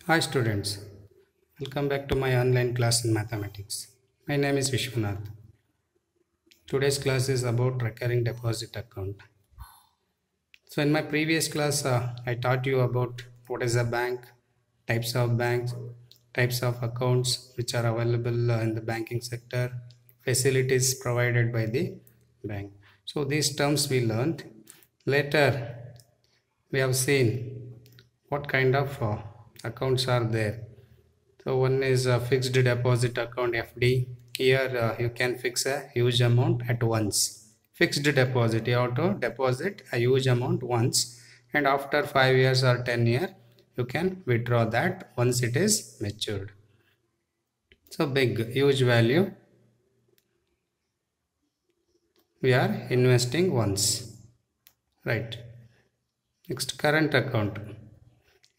Hi students, welcome back to my online class in mathematics. My name is Vishwanath. Today's class is about recurring deposit account. So in my previous class, I taught you about what is a bank, types of banks, types of accounts which are available in the banking sector, facilities provided by the bank. So these terms we learned. Later, we have seen what kind of accounts are there. So one is a fixed deposit account FD. Here you can fix a huge amount at once. Fixed deposit, you have to deposit a huge amount once, and after 5 years or 10 years you can withdraw that once it is matured. So big, huge value we are investing once, right? Next, current account.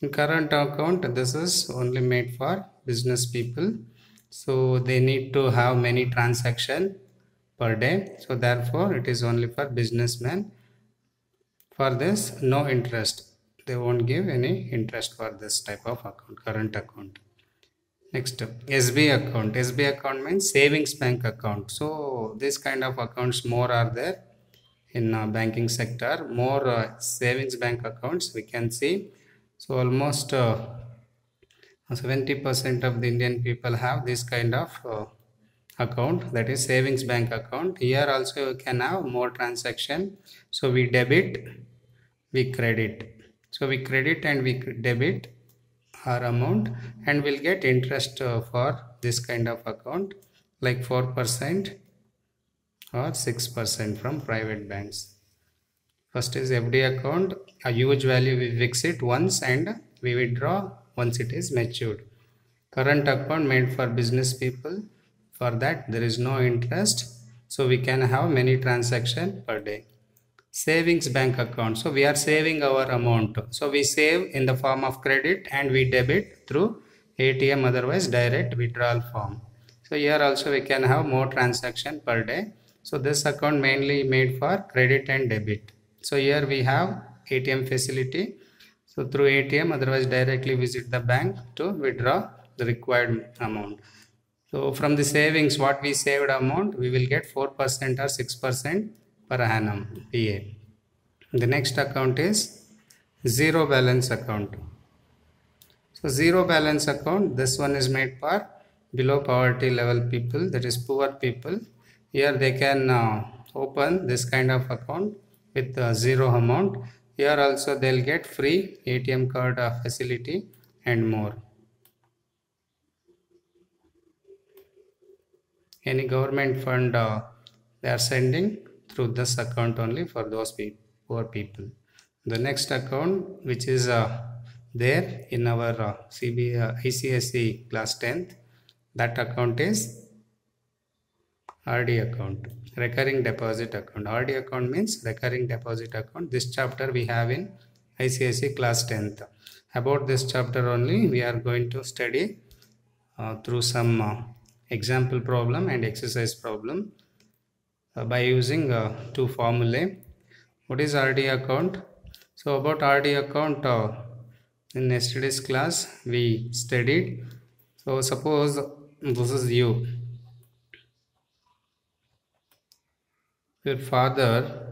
In current account, this is only made for business people, so they need to have many transaction per day, so therefore it is only for businessmen. For this, no interest, they won't give any interest for this type of account, current account. Next, SB account. SB account means savings bank account. So this kind of accounts more are there in banking sector. More savings bank accounts we can see. So almost 70% of the Indian people have this kind of account, that is savings bank account. Here also you can have more transaction. So we debit, we credit. So we credit and we debit our amount, and we'll get interest for this kind of account like 4% or 6% from private banks. First is FD account, a huge value we fix it once and we withdraw once it is matured. Current account made for business people, for that there is no interest, so we can have many transactions per day. Savings bank account, so we are saving our amount, so we save in the form of credit and we debit through ATM, otherwise direct withdrawal form. So here also we can have more transaction per day. So this account mainly made for credit and debit. So here we have ATM facility, so through ATM, otherwise directly visit the bank to withdraw the required amount. So from the savings, what we saved amount, we will get 4% or 6% per annum PA. The next account is zero balance account. So zero balance account, this one is made for below poverty level people, that is poor people. Here they can open this kind of account with zero amount. Here also they'll get free ATM card facility and more. Any government fund they are sending through this account only for those poor people. The next account which is there in our ICSE class 10th, that account is RD account, recurring deposit account. RD account means recurring deposit account. This chapter we have in ICSE class 10th. About this chapter only we are going to study through some example problem and exercise problem by using two formulae. What is RD account? So about RD account, in yesterday's class we studied. So suppose this is you. Your father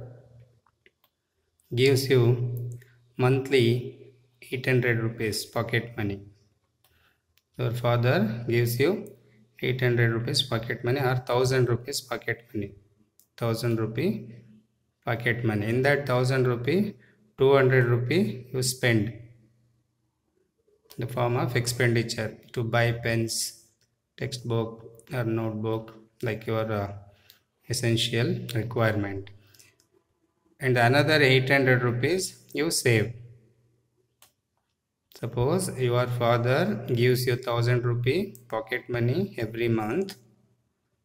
gives you monthly 800 rupees pocket money. Your father gives you 800 rupees pocket money or 1000 rupees pocket money. 1000 rupee pocket money. In that 1000 rupee, 200 rupee you spend in the form of expenditure to buy pens, textbook or notebook, like your essential requirement. And another 800 rupees you save. Suppose your father gives you 1000 rupee pocket money every month.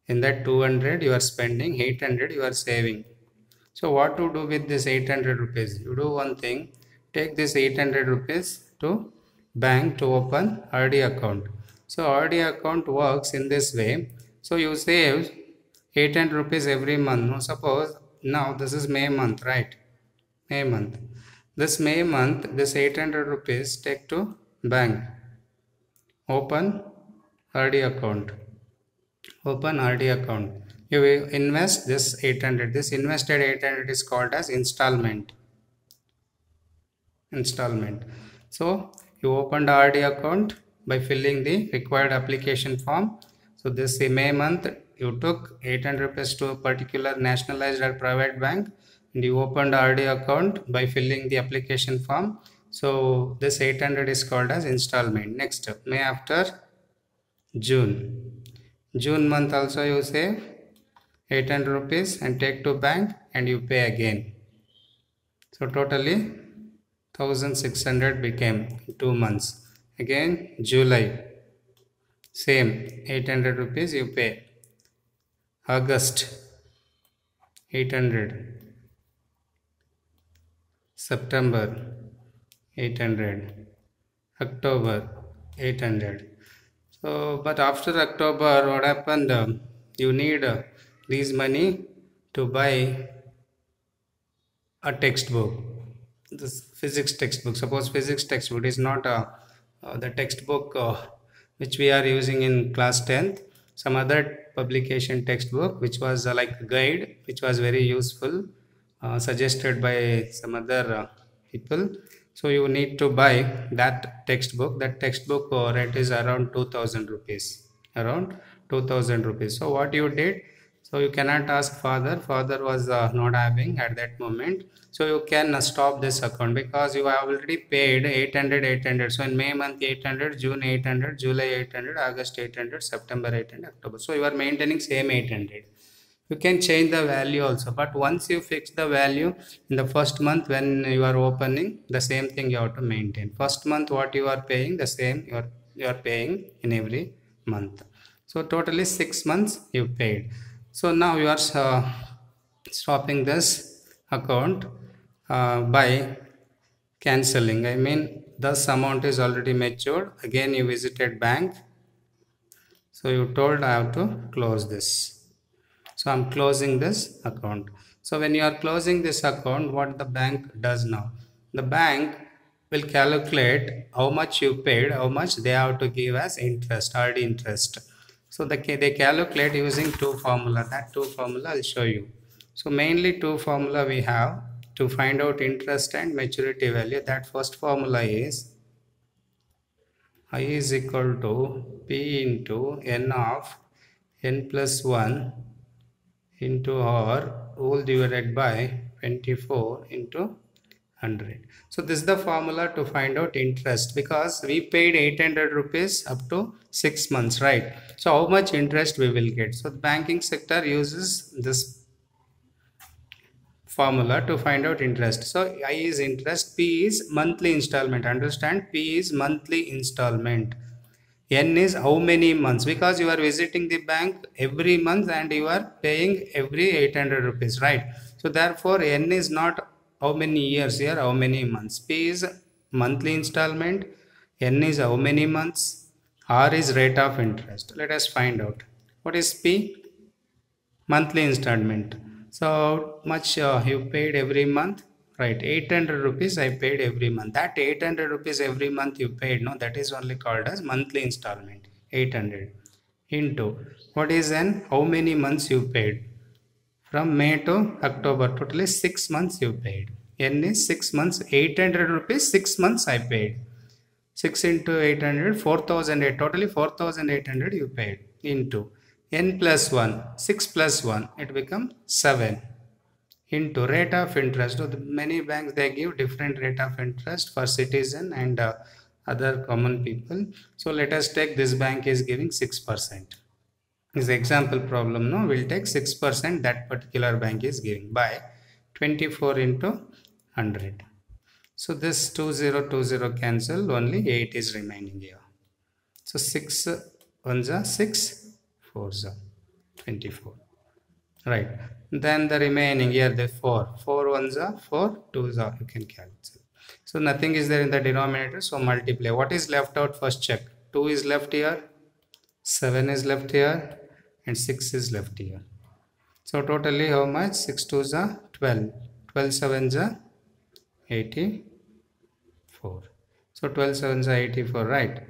In that 200 you are spending, 800 you are saving. So what to do with this 800 rupees? You do one thing, take this 800 rupees to bank to open RD account. So RD account works in this way. So you save 800 rupees every month. Now suppose now this is May month, right? May month. This May month, this 800 rupees take to bank. Open RD account. Open RD account. You will invest this 800. This invested 800 is called as installment. So you opened RD account by filling the required application form. So this May month you took 800 rupees to a particular nationalized or private bank, and you opened RD account by filling the application form. So this 800 is called as installment. Next, May after June. June month also you save 800 rupees and take to bank and you pay again. So totally 1600 became 2 months. Again July, same 800 rupees you pay. August 800. September 800. October 800. So but after October what happened, you need these money to buy a textbook, this physics textbook. Suppose physics textbook is not the textbook which we are using in class 10th, some other publication textbook which was like guide, which was very useful, suggested by some other people. So you need to buy that textbook. That textbook rate is around 2000 rupees, around 2000 rupees. So what you did, so you cannot ask father was not having at that moment. So you can stop this account because you have already paid 800. So in May month 800, June 800, July 800, August 800, September 800, October. So you are maintaining same 800. You can change the value also, but once you fix the value in the first month when you are opening, the same thing you have to maintain. First month what you are paying, the same you are paying in every month. So totally 6 months you paid. So now you are stopping this account by cancelling. I mean this amount is already matured. Again you visited bank, so you told I have to close this. So I'm closing this account. So when you are closing this account, what the bank does now? The bank will calculate how much you paid, how much they have to give as interest, RD interest. So they calculate using two formula. That two formula I'll show you. So mainly two formula we have to find out interest and maturity value. That first formula is I is equal to P into N of N plus 1 into R whole divided by 24 into 100. So this is the formula to find out interest, because we paid 800 rupees up to 6 months, right? So how much interest we will get? So the banking sector uses this formula to find out interest. So I is interest, P is monthly installment. Understand, P is monthly installment. N is how many months, because you are visiting the bank every month and you are paying every 800 rupees, right? So therefore N is not how many years here, how many months. P is monthly installment, N is how many months, R is rate of interest. Let us find out. What is P? Monthly installment. So how much you paid every month? Right, 800 rupees I paid every month. That 800 rupees every month you paid, no, that is only called as monthly installment. 800 into what is then how many months you paid? From May to October, totally 6 months you paid. N is 6 months, 800 rupees, 6 months I paid. 6 into 800, 4008, totally 4800 you paid, into N plus 1, 6 plus 1, it becomes 7. Into rate of interest. So many banks they give different rate of interest for citizen and other common people. So let us take this bank is giving 6%. This example problem, no, we'll take 6% that particular bank is giving by 24 into 100. So this 2020 cancel, only 8 is remaining here. So 6 ones are 6, 4s are 24. Right, then the remaining here the 4 ones are 4, 2s are, you can cancel. So nothing is there in the denominator, so multiply. What is left out? First check. 2 is left here, 7 is left here, and 6 is left here. So totally how much? 6 2s are 12, 12 7s are 84. So 12 7s are 84, right?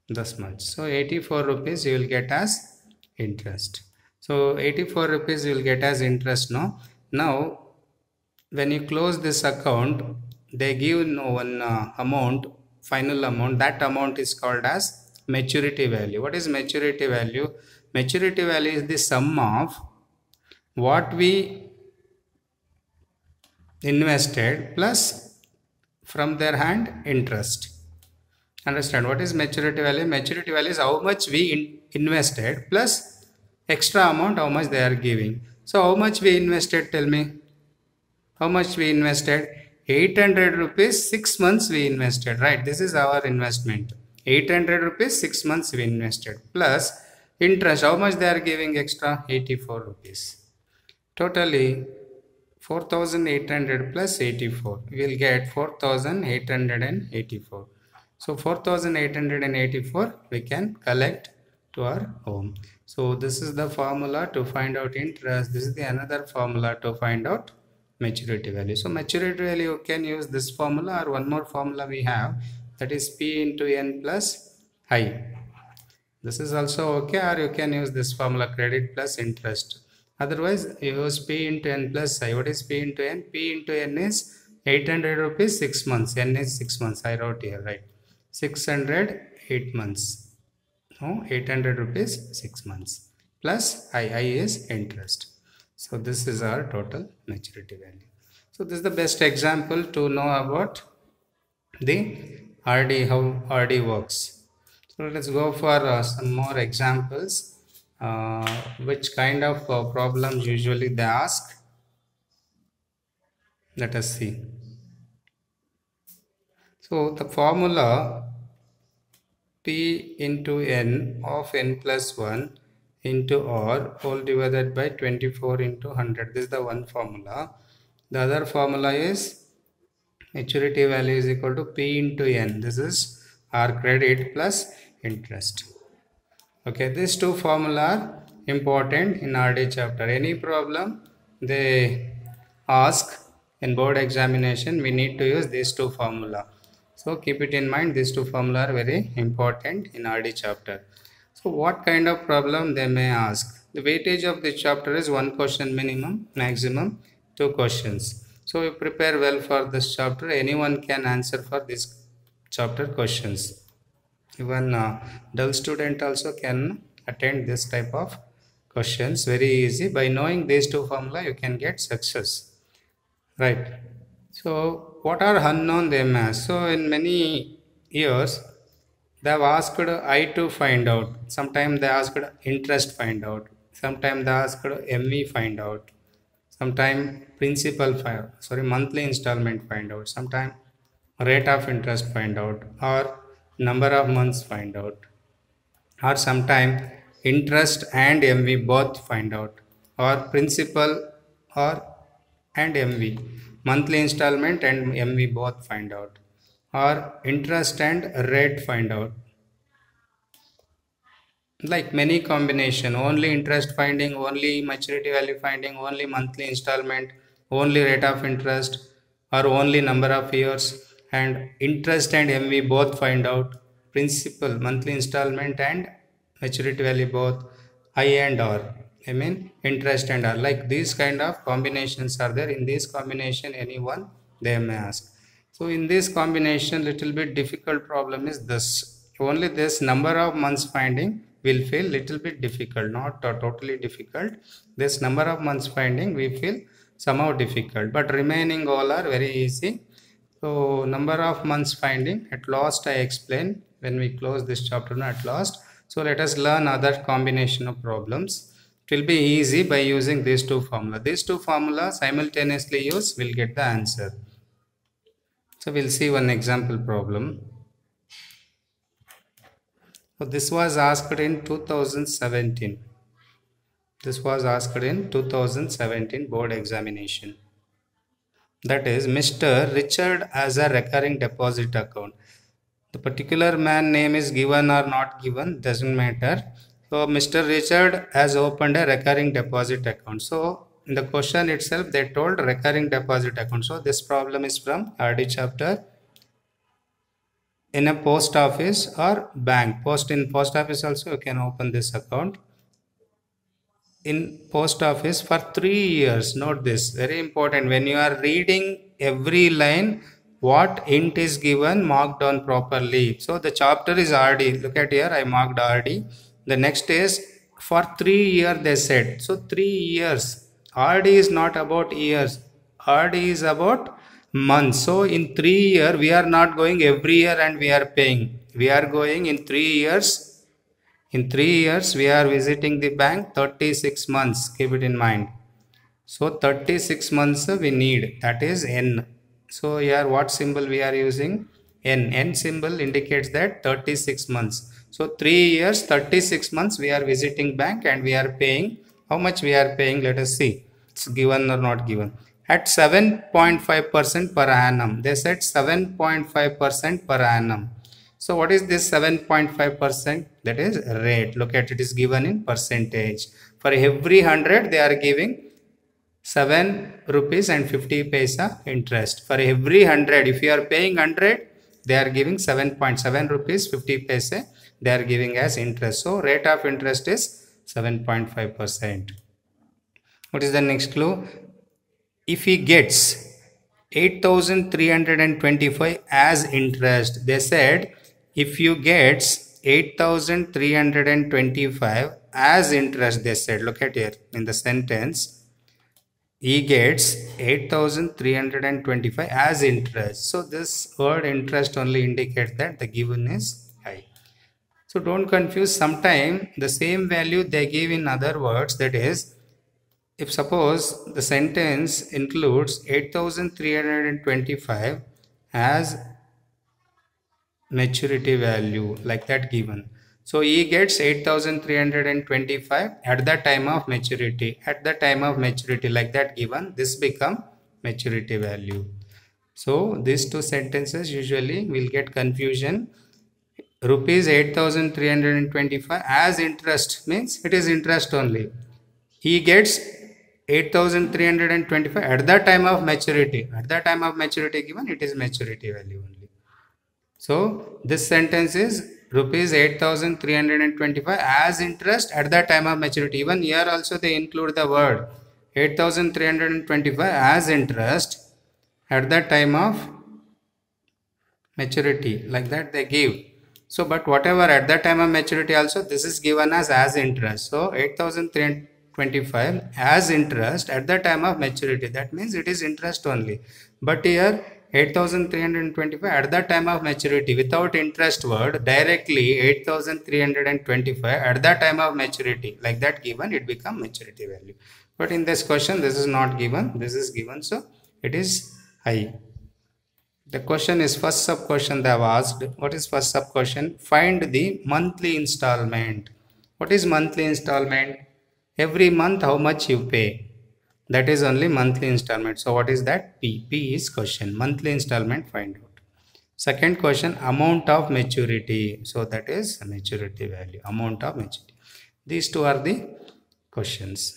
this much. So 84 rupees you will get as interest. So 84 rupees you will get as interest. Now when you close this account, they give one amount, final amount. That amount is called as maturity value. What is maturity value? Maturity value is the sum of what we invested plus from their hand interest. Understand what is maturity value? Maturity value is how much we invested plus extra amount how much they are giving. So how much we invested, tell me? How much we invested? 800 rupees, 6 months we invested, right? This is our investment. 800 rupees, 6 months we invested plus interest. How much they are giving extra? 84 rupees. Totally 4,800 plus 84. We will get 4,884. So 4,884 we can collect to our home. So this is the formula to find out interest. This is the another formula to find out maturity value. So maturity value you can use this formula or one more formula we have, that is P into N plus I. This is also okay, or you can use this formula, credit plus interest. Otherwise use P into N plus I. What is P into N? P into N is 800 rupees 6 months. N is 6 months. I wrote here, right? 600 8 months. No, 800 rupees 6 months plus I is interest. So this is our total maturity value. So this is the best example to know about the RD, how RD works. So let's go for some more examples. Which kind of problems usually they ask? Let us see. So the formula P into N of N plus 1 into R whole divided by 24 into 100. This is the one formula. The other formula is maturity value is equal to P into N. This is our credit plus interest. Okay, these two formula are important in RD chapter. Any problem they ask in board examination, we need to use these two formula. So keep it in mind, these two formula are very important in RD chapter. So what kind of problem they may ask? The weightage of this chapter is 1 question minimum, maximum 2 questions. So you prepare well for this chapter. Anyone can answer for this chapter questions. Even dull student also can attend this type of questions. Very easy. By knowing these two formula, you can get success. Right. So what are unknown they may ask? So in many years, they have asked I to find out. Sometimes they asked interest find out. Sometimes they asked MV find out. Sometimes principal monthly installment find out. Sometimes rate of interest find out, or number of months find out, or sometimes interest and MV both find out, or principal and MV, monthly installment and MV both find out, or interest and rate find out. Like many combination, only interest finding, only maturity value finding, only monthly installment, only rate of interest, or only number of years, and interest and MV both find out, principal, monthly installment and maturity value both, I and R, I mean interest and R. Like these kind of combinations are there. In this combination anyone they may ask. So in this combination little bit difficult problem is this. Only this number of months finding will feel little bit difficult, not totally difficult. This number of months finding we feel somehow difficult, but remaining all are very easy. So number of months finding at last I explain when we close this chapter at last. So let us learn other combination of problems. It will be easy by using these two formula. These two formulas simultaneously use, will get the answer. So we'll see one example problem. So this was asked in 2017. This was asked in 2017 board examination. That is, Mr. Richard has a recurring deposit account. The particular man name is given or not given, doesn't matter. So Mr. Richard has opened a recurring deposit account. So in the question itself they told recurring deposit account. So this problem is from RD chapter. in a post office or bank. In post office also you can open this account. In post office for 3 years. Note this, very important. When you are reading every line, what int is given, mark down properly. So the chapter is RD. Look at here, I marked RD. The next is for 3 years they said. So 3 years. RD is not about years. RD is about months. So in 3 years, we are not going every year and we are paying. We are going in 3 years. In 3 years, we are visiting the bank 36 months. Keep it in mind. So 36 months we need. That is N. So here what symbol we are using? N. N symbol indicates that 36 months. So 3 years, 36 months we are visiting bank and we are paying. How much we are paying? Let us see. It's given or not given. At 7.5% per annum. They said 7.5% per annum. So what is this 7.5%? That is rate. Look at it, is given in percentage. For every 100 they are giving 7 rupees and 50 paisa interest. For every 100, if you are paying 100, they are giving 7.7 rupees 50 paisa. They are giving as interest. So rate of interest is 7.5%. What is the next clue? If he gets 8,325 as interest, they said if you gets 8,325 as interest, they said, look at here in the sentence, he gets 8,325 as interest. So this word interest only indicates that the given is high. So don't confuse. Sometime the same value they give in other words, that is, if suppose the sentence includes 8,325 as maturity value, like that given. So he gets 8,325 at the time of maturity. At the time of maturity, like that given, this become maturity value. So these two sentences usually will get confusion. Rupees 8,325 as interest means it is interest only. He gets 8,325 at the time of maturity. At the time of maturity given, it is maturity value only. So this sentence is rupees 8,325 as interest at the time of maturity. Even here also they include the word 8,325 as interest at the time of maturity, like that they give. So but whatever at the time of maturity also, this is given as interest. So 8,325 as interest at the time of maturity, that means it is interest only. But here 8,325 at the time of maturity, without interest word, directly 8,325 at the time of maturity, like that given, it become maturity value. But in this question this is not given, this is given, so it is high. The question is, first sub question they have asked. What is first sub question? Find the monthly installment. What is monthly installment? Every month how much you pay. That is only monthly installment. So what is that? P. P is question. Monthly installment, find out. Second question, amount of maturity. So that is maturity value. Amount of maturity. These two are the questions.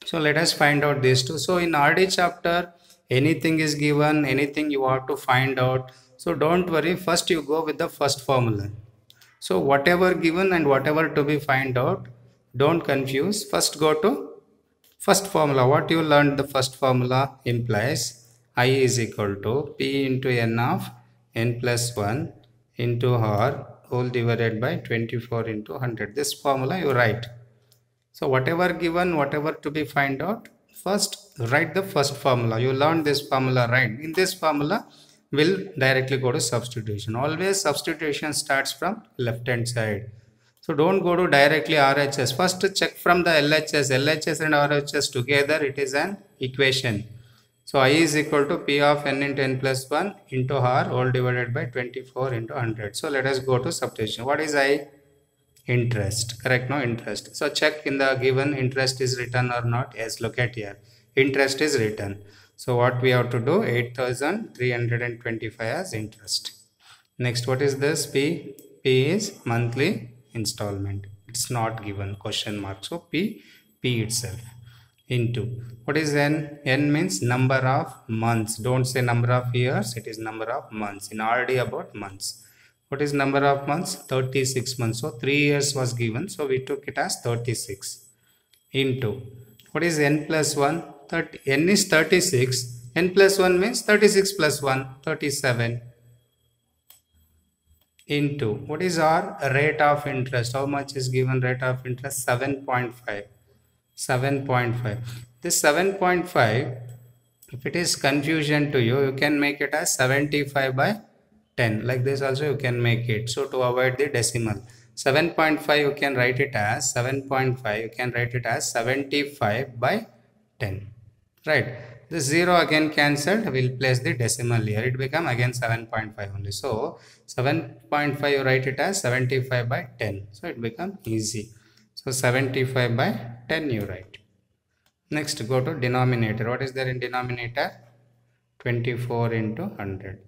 So let us find out these two. So in RD chapter, anything is given, anything you have to find out. So don't worry. First you go with the first formula. So whatever given and whatever to be find out, don't confuse. First go to first formula. What you learned, the first formula implies I is equal to P into N of N plus 1 into R whole divided by 24 into 100. This formula you write. So whatever given, whatever to be find out, first write the first formula. You learn this formula, right? In this formula, we'll directly go to substitution. Always substitution starts from left hand side. So don't go to directly RHS. First check from the LHS. LHS and RHS together, it is an equation. So I is equal to P of N into N plus 1 into R all divided by 24 into 100. So let us go to substitution. What is I? Interest. Correct? No, interest. So check in the given interest is written or not. Yes, look at here. Interest is written. So what we have to do? 8,325 as interest. Next, what is this? P. P is monthly installment. It's not given, question mark. So P itself into what is N? N means number of months. Don't say number of years, it is number of months. In RD about months. What is number of months? 36 months. So 3 years was given. So we took it as 36 into. What is n plus 1? 30. N is 36. N plus 1 means 36 plus 1, 37. Into. What is our rate of interest? How much is given rate of interest? 7.5. 7.5. This 7.5, if it is confusion to you, you can make it as 75 by 10. Like this also you can make it. So to avoid the decimal, 7.5 you can write it as 7.5. You can write it as 75 by 10. Right. This 0 again cancelled. We'll place the decimal here. It become again 7.5 only. So 7.5 you write it as 75 by 10. So it become easy. So 75 by 10 you write. Next go to denominator. What is there in denominator? 24 into 100.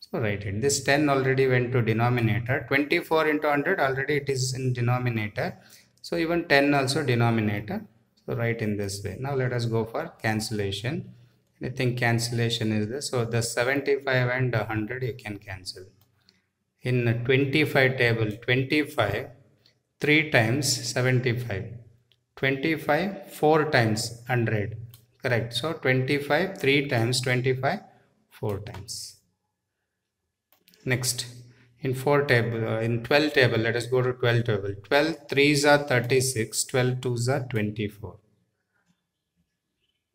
So write it. This 10 already went to denominator. 24 into 100 already it is in denominator. So even 10 also denominator. So write in this way. Now let us go for cancellation. I think cancellation is this. So the 75 and 100 you can cancel. In 25 table, 25 3 times 75. 25 4 times 100. Correct. So 25 3 times 25 4 times. Next, in 4 table, in 12 table, let us go to 12 table. 12 3s are 36, 12 2s are 24.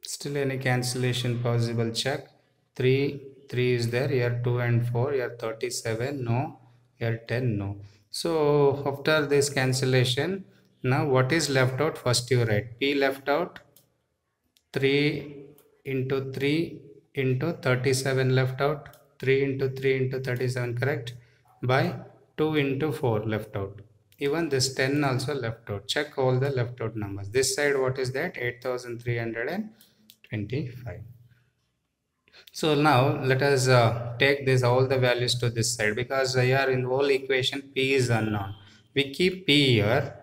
Still any cancellation possible? Check. 3 is there, here 2 and 4, here 37, no, here 10, no. So after this cancellation, now what is left out? First you write P left out, 3 into 3 into 37 left out, 3 into 3 into 37, correct, by 2 into 4 left out. Even this 10 also left out. Check all the left out numbers. This side what is that? 8325. So now let us take this all the values to this side, because here in whole equation P is unknown. We keep P here,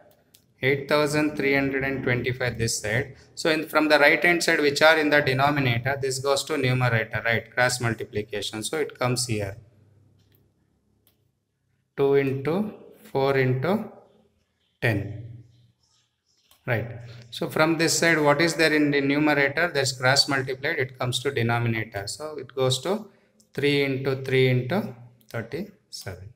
8325 this side. So from the right hand side which are in the denominator, this goes to numerator, right? Cross multiplication. So it comes here. 2 into 4 into 10. Right. So from this side, what is there in the numerator? That's cross multiplied. It comes to denominator. So it goes to 3 into 3 into 37.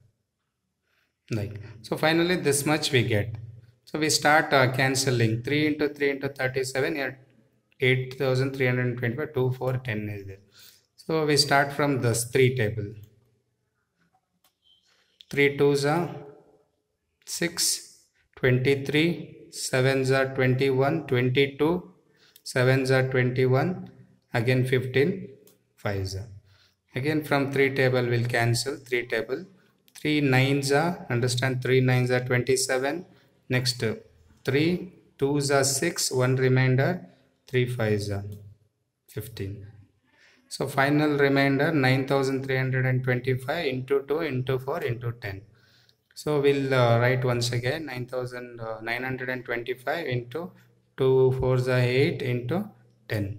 Like. So finally this much we get. So we start cancelling. 3 into 3 into 37. Here 8325. 2, 4, 10 is there. So we start from this 3 table. 3 2s are 6, 23. 7s are 21, 22, 7s are 21, again 15, 5s are. Again from 3 table we'll cancel 3 table. 3 9s are, understand, 3 9s are 27. Next 3 2s are 6, 1 remainder, 3 5s are 15. So final remainder 9325 into 2 into 4 into 10. So we'll write once again 9925 into 2 4s are 8 into 10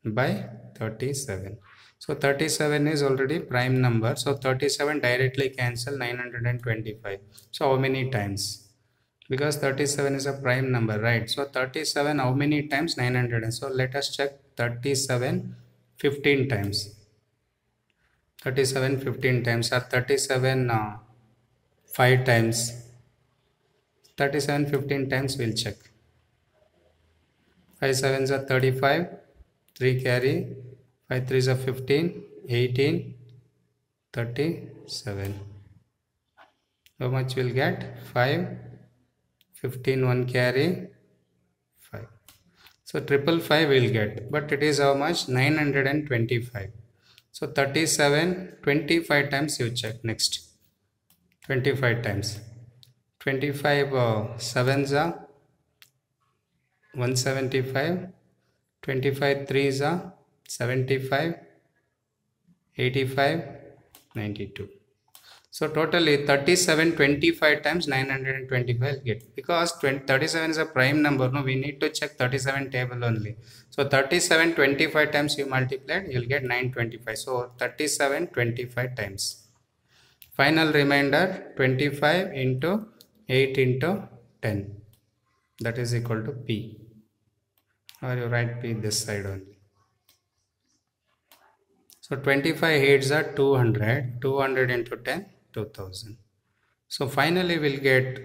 by 37. So 37 is already prime number. So 37 directly cancel 925. So how many times? Because 37 is a prime number, right? So 37 how many times? 900. So let us check 37 15 times. 37 15 times or 37 5 times. 37 15 times we'll check. 5 7s are 35, 3 carry, 5 3s are 15, 18, 37. How much we'll get? 5, 15, 1 carry, 5. So 555 we'll get, but it is how much? 925. So 37 25 times you check. Next 25 times. 25 7s are 175. 25 3s are 75, 85, 92. So totally 37 25 times 925 get, because 37 is a prime number. No, we need to check 37 table only. So 37 25 times you multiplied, you'll get 925. So 37 25 times. Final remainder 25 into 8 into 10. That is equal to P. Or you write P this side only. So 25 heads are 200. 200 into 10, 2000. So finally we'll get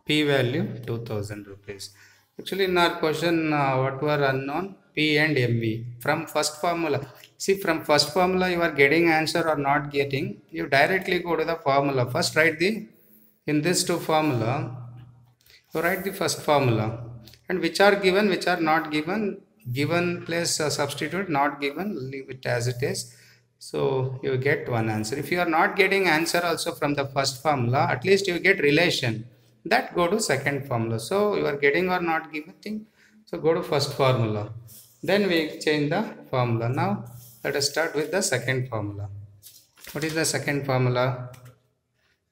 P value 2000 rupees. Actually in our question what were unknown? P and MV. From first formula. See, from first formula you are getting answer or not getting. You directly go to the formula. First write the, in this two formula, you write the first formula. And which are given, which are not given. Given place substitute, not given, leave it as it is. So you get one answer. If you are not getting answer also from the first formula, at least you get relation. That go to second formula. So you are getting or not given thing. So go to first formula. Then we change the formula. Now let us start with the second formula. What is the second formula?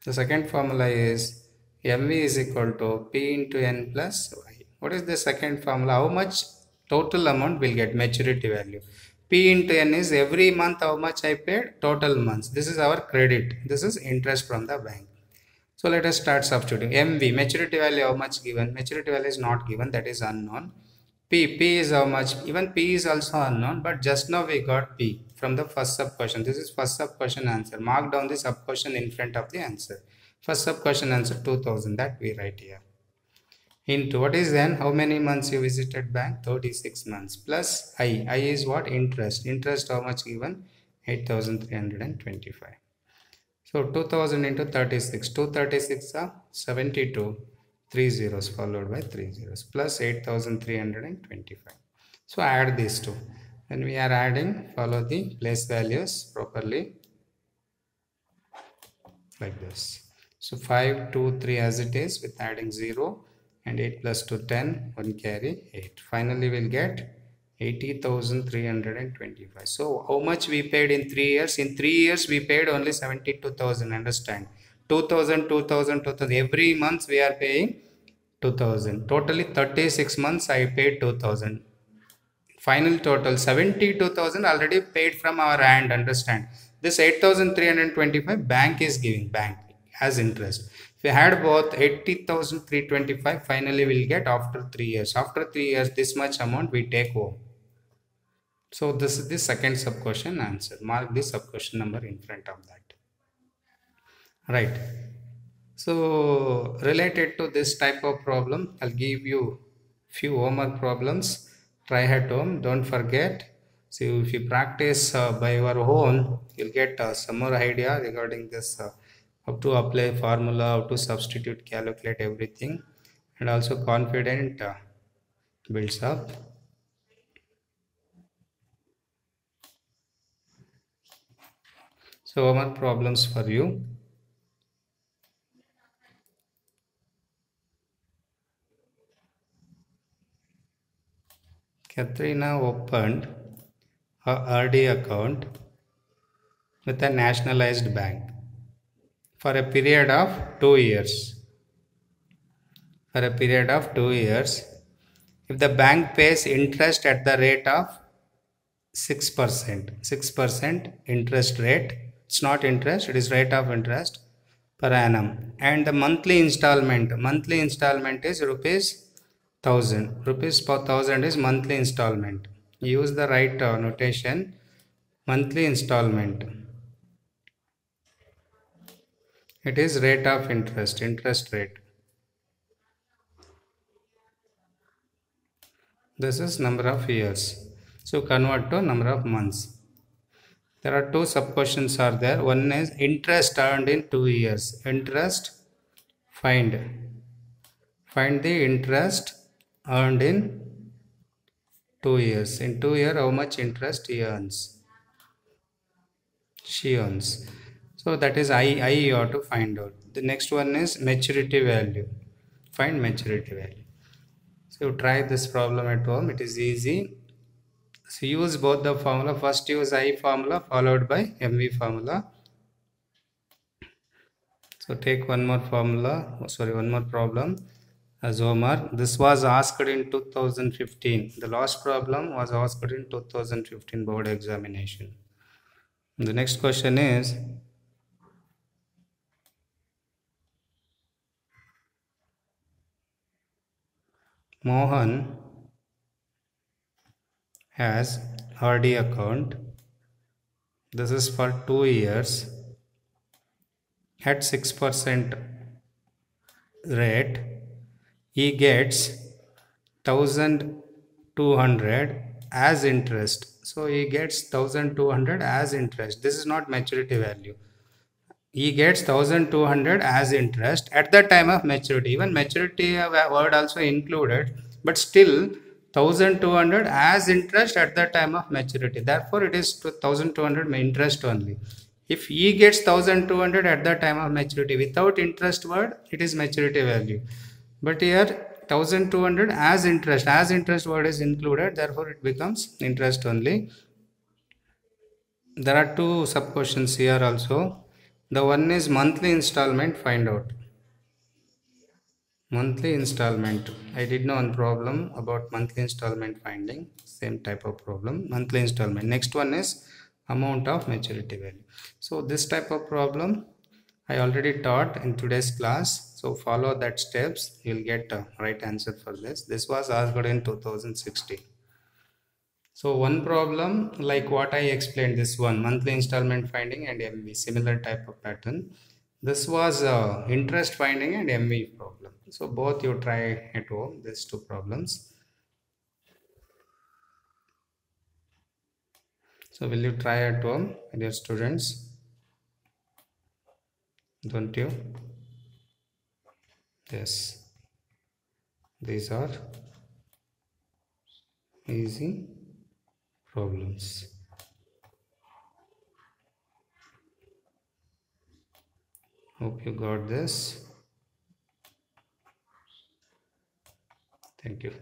The second formula is MV is equal to P into N plus Y. What is the second formula? How much total amount will get maturity value? P into N is every month how much I paid, total months. This is our credit. This is interest from the bank. So let us start substituting. MV, maturity value how much given? Maturity value is not given, that is unknown. P is how much? Even P is also unknown, but just now we got P from the first sub question. This is first sub question answer. Mark down the sub question in front of the answer. First sub question answer 2000, that we write here. Into what is then, how many months you visited bank? 36 months plus I. I is what? Interest. Interest how much given? 8325. So 2000 into 36. 236 are 72. 3 zeros followed by 3 zeros plus 8325. So add these two. When we are adding, follow the place values properly like this. So 5, 2, 3 as it is with adding 0 and 8 plus 2, 10, 1 carry 8. Finally we'll get 80,325. So how much we paid in 3 years? In 3 years we paid only 72,000. Understand? 2000, 2000, 2000. Every month we are paying 2000. Totally 36 months I paid 2000. Final total 72,000 already paid from our hand. Understand? This 8,325 bank is giving, bank as interest. If we had both, 80,325 finally we'll get after 3 years. After 3 years this much amount we take home. So this is the second sub question answer. Mark the sub question number in front of that. Right. So related to this type of problem, I'll give you few homework problems. Try at home. Don't forget. So if you practice by your own, you'll get some more idea regarding this. How to apply formula, how to substitute, calculate everything, and also confident builds up. So homework problems for you. Katrina opened a RD account with a nationalized bank for a period of 2 years. For a period of 2 years, if the bank pays interest at the rate of 6% interest rate, it's not interest, it is rate of interest per annum, and the monthly installment is rupees 1000. Rupees per 1000 is monthly installment. Use the right notation. Monthly installment, it is rate of interest rate. This is number of years. So convert to number of months. There are two sub questions are there. One is interest earned in 2 years. Interest, find the interest earned in 2 years. In 2 years, how much interest he earns? She earns. So that is I you have to find out. The next one is maturity value. Find maturity value. So try this problem at home. It is easy. So use both the formula. First use I formula followed by MV formula. So take one more formula. One more problem as homework. This was asked in 2015. The last problem was asked in 2015 board examination. The next question is, Mohan has RD account. This is for 2 years at 6% rate. He gets 1200 as interest. So he gets 1200 as interest. This is not maturity value. He gets 1200 as interest at the time of maturity. Even maturity word also included, but still 1200 as interest at the time of maturity. Therefore, it is 1200 interest only. If he gets 1200 at the time of maturity without interest word, it is maturity value. But here 1200 as interest word is included, therefore it becomes interest only. There are two sub questions here also. The one is monthly installment, find out. Monthly installment. I did know one problem about monthly installment finding. Same type of problem. Monthly installment. Next one is amount of maturity value. So this type of problem I already taught in today's class. So follow that steps. You'll get a right answer for this. This was asked in 2016. So one problem like what I explained, this one monthly installment finding and MV, similar type of pattern. This was interest finding and MV problem. So both you try at home, these two problems. So will you try at home with your students? Don't you? Yes. These are easy problems. Hope you got this. Thank you.